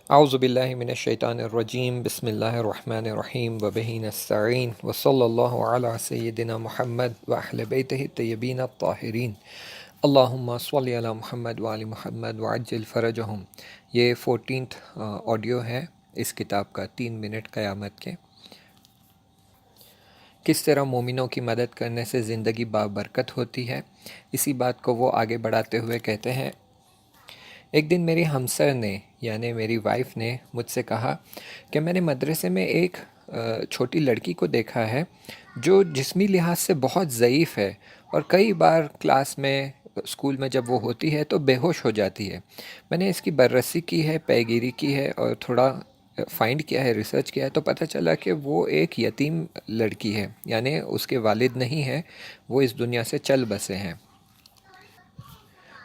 اعوذ باللہ من الشیطان الرجیم بسم اللہ الرحمن الرحیم وبہ نستعین وصلی اللہ علی سیدنا محمد واہل بیتہ الطیبین الطاہرین اللہم صلی علی محمد وعلی محمد وعجل فرجہم۔ یہ 14th آڈیو ہے اس کتاب کا، 3 منٹ قیامت کے۔ کس طرح مومنوں کی مدد کرنے سے زندگی بابرکت ہوتی ہے، اسی بات کو وہ آگے بڑھاتے ہوئے کہتے ہیں، ایک دن میری ہمسر نے یعنی میری وائف نے مجھ سے کہا کہ میں نے مدرسے میں ایک چھوٹی لڑکی کو دیکھا ہے جو جسمی لحاظ سے بہت ضعیف ہے، اور کئی بار کلاس میں اسکول میں جب وہ ہوتی ہے تو بے ہوش ہو جاتی ہے۔ میں نے اس کی بررسی کی ہے، پیگیری کی ہے اور تھوڑا فائنڈ کیا ہے، ریسرچ کیا ہے، تو پتہ چلا کہ وہ ایک یتیم لڑکی ہے، یعنی اس کے والد نہیں ہے، وہ اس دنیا سے چل بسے ہیں۔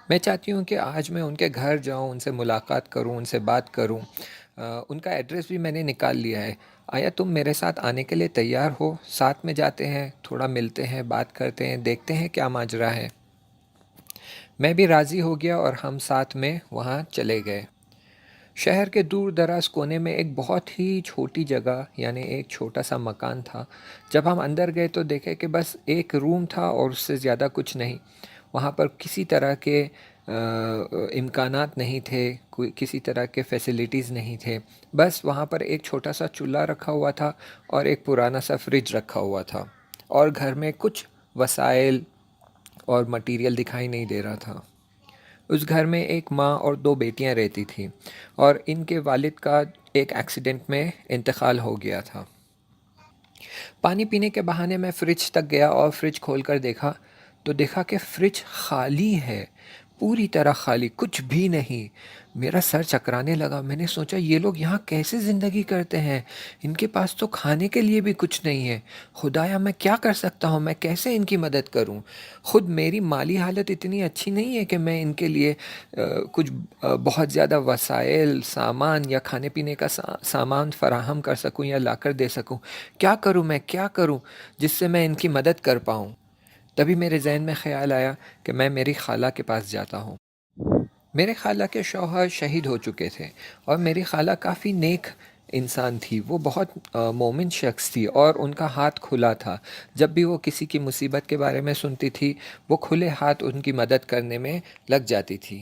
میں چاہتی ہوں کہ آج میں ان کے گھر جاؤں، ان سے ملاقات کروں، ان سے بات کروں۔ ان کا ایڈریس بھی میں نے نکال لیا ہے۔ آیا تم میرے ساتھ آنے کے لیے تیار ہو؟ ساتھ میں جاتے ہیں، تھوڑا ملتے ہیں، بات کرتے ہیں، دیکھتے ہیں کیا ماجرا ہے۔ میں بھی راضی ہو گیا اور ہم ساتھ میں وہاں چلے گئے۔ شہر کے دور دراز کونے میں ایک بہت ہی چھوٹی جگہ یعنی ایک چھوٹا سا مکان تھا۔ جب ہم اندر گئے تو دیکھے کہ بس ایک روم تھا اور اس سے زیادہ کچھ نہیں۔ وہاں پر کسی طرح کے امکانات نہیں تھے، کوئی کسی طرح کے فیسلٹیز نہیں تھے۔ بس وہاں پر ایک چھوٹا سا چولہا رکھا ہوا تھا اور ایک پرانا سا فریج رکھا ہوا تھا، اور گھر میں کچھ وسائل اور مٹیریل دکھائی نہیں دے رہا تھا۔ اس گھر میں ایک ماں اور 2 بیٹیاں رہتی تھیں، اور ان کے والد کا ایک ایکسیڈنٹ میں انتقال ہو گیا تھا۔ پانی پینے کے بہانے میں فریج تک گیا اور فریج کھول کر دیکھا تو دیکھا کہ فریج خالی ہے، پوری طرح خالی، کچھ بھی نہیں۔ میرا سر چکرانے لگا۔ میں نے سوچا یہ لوگ یہاں کیسے زندگی کرتے ہیں؟ ان کے پاس تو کھانے کے لیے بھی کچھ نہیں ہے۔ خدایا میں کیا کر سکتا ہوں؟ میں کیسے ان کی مدد کروں؟ خود میری مالی حالت اتنی اچھی نہیں ہے کہ میں ان کے لیے کچھ بہت زیادہ وسائل، سامان یا کھانے پینے کا سامان فراہم کر سکوں یا لا کر دے سکوں۔ کیا کروں میں، کیا کروں جس سے میں ان کی مدد کر پاؤں؟ تبھی میرے ذہن میں خیال آیا کہ میں میری خالہ کے پاس جاتا ہوں۔ میرے خالہ کے شوہر شہید ہو چکے تھے، اور میری خالہ کافی نیک انسان تھی، وہ بہت مومن شخص تھی اور ان کا ہاتھ کھلا تھا۔ جب بھی وہ کسی کی مصیبت کے بارے میں سنتی تھی، وہ کھلے ہاتھ ان کی مدد کرنے میں لگ جاتی تھی۔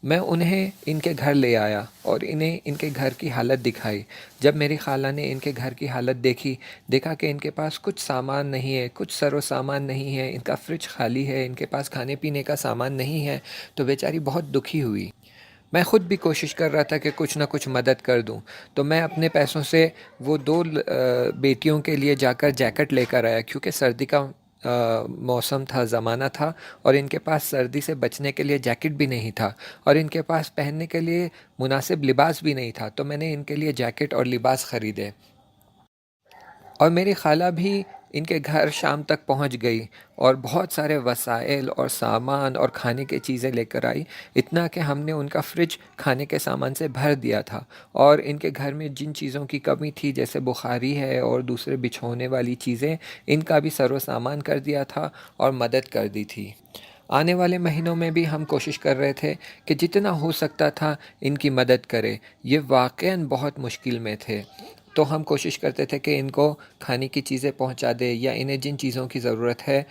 میں انہیں ان کے گھر لے آیا اور انہیں ان کے گھر کی حالت دکھائی۔ جب میری خالہ نے ان کے گھر کی حالت دیکھی، دیکھا کہ ان کے پاس کچھ سامان نہیں ہے، کچھ سر و سامان نہیں ہے، ان کا فریج خالی ہے، ان کے پاس کھانے پینے کا سامان نہیں ہے، تو بیچاری بہت دکھی ہوئی۔ میں خود بھی کوشش کر رہا تھا کہ کچھ نہ کچھ مدد کر دوں، تو میں اپنے پیسوں سے وہ 2 بیٹیوں کے لیے جا کر جیکٹ لے کر آیا، کیونکہ سردی کا موسم تھا، زمانہ تھا، اور ان کے پاس سردی سے بچنے کے لیے جیکٹ بھی نہیں تھا، اور ان کے پاس پہننے کے لیے مناسب لباس بھی نہیں تھا، تو میں نے ان کے لیے جیکٹ اور لباس خریدے۔ اور میری خالہ بھی ان کے گھر شام تک پہنچ گئی اور بہت سارے وسائل اور سامان اور کھانے کی چیزیں لے کر آئی، اتنا کہ ہم نے ان کا فریج کھانے کے سامان سے بھر دیا تھا، اور ان کے گھر میں جن چیزوں کی کمی تھی جیسے بخاری ہے اور دوسرے بچھونے والی چیزیں، ان کا بھی سر و سامان کر دیا تھا اور مدد کر دی تھی۔ آنے والے مہینوں میں بھی ہم کوشش کر رہے تھے کہ جتنا ہو سکتا تھا ان کی مدد کرے۔ یہ واقعاً بہت مشکل میں تھے، تو ہم کوشش کرتے تھے کہ ان کو کھانے کی چیزیں پہنچا دے، یا انہیں جن چیزوں کی ضرورت ہے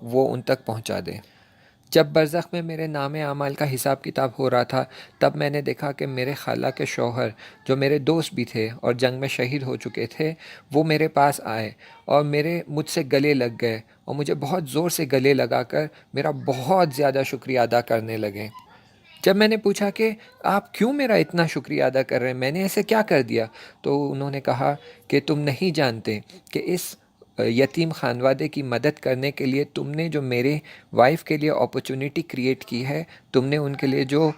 وہ ان تک پہنچا دیں۔ جب برزخ میں میرے نام اعمال کا حساب کتاب ہو رہا تھا، تب میں نے دیکھا کہ میرے خالہ کے شوہر جو میرے دوست بھی تھے اور جنگ میں شہید ہو چکے تھے، وہ میرے پاس آئے اور مجھ سے گلے لگ گئے، اور مجھے بہت زور سے گلے لگا کر میرا بہت زیادہ شکریہ ادا کرنے لگے۔ جب میں نے پوچھا کہ آپ کیوں میرا اتنا شکریہ ادا کر رہے ہیں، میں نے ایسے کیا کر دیا، تو انہوں نے کہا کہ تم نہیں جانتے کہ اس یتیم خانوادے کی مدد کرنے کے لیے تم نے جو میرے وائف کے لیے اپرچونٹی کریٹ کی ہے، تم نے ان کے لیے جو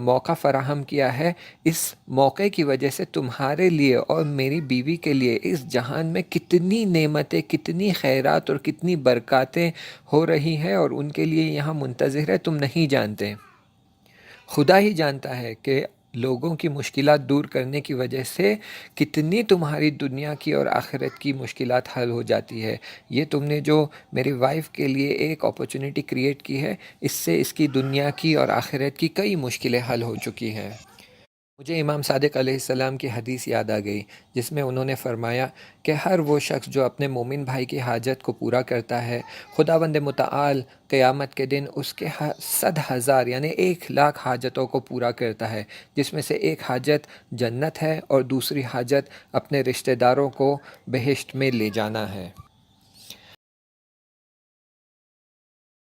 موقع فراہم کیا ہے، اس موقع کی وجہ سے تمہارے لیے اور میری بیوی کے لیے اس جہان میں کتنی نعمتیں، کتنی خیرات اور کتنی برکاتیں ہو رہی ہیں، اور ان کے لیے یہاں منتظر ہے، تم نہیں جانتے۔ خدا ہی جانتا ہے کہ لوگوں کی مشکلات دور کرنے کی وجہ سے کتنی تمہاری دنیا کی اور آخرت کی مشکلات حل ہو جاتی ہے۔ یہ تم نے جو میری وائف کے لیے ایک اپرچونٹی کریٹ کی ہے، اس سے اس کی دنیا کی اور آخرت کی کئی مشکلیں حل ہو چکی ہیں۔ مجھے امام صادق علیہ السلام کی حدیث یاد آ گئی، جس میں انہوں نے فرمایا کہ ہر وہ شخص جو اپنے مومن بھائی کی حاجت کو پورا کرتا ہے، خداوند متعال قیامت کے دن اس کے 100,000 یعنی 1,00,000 حاجتوں کو پورا کرتا ہے، جس میں سے ایک حاجت جنت ہے اور دوسری حاجت اپنے رشتہ داروں کو بہشت میں لے جانا ہے۔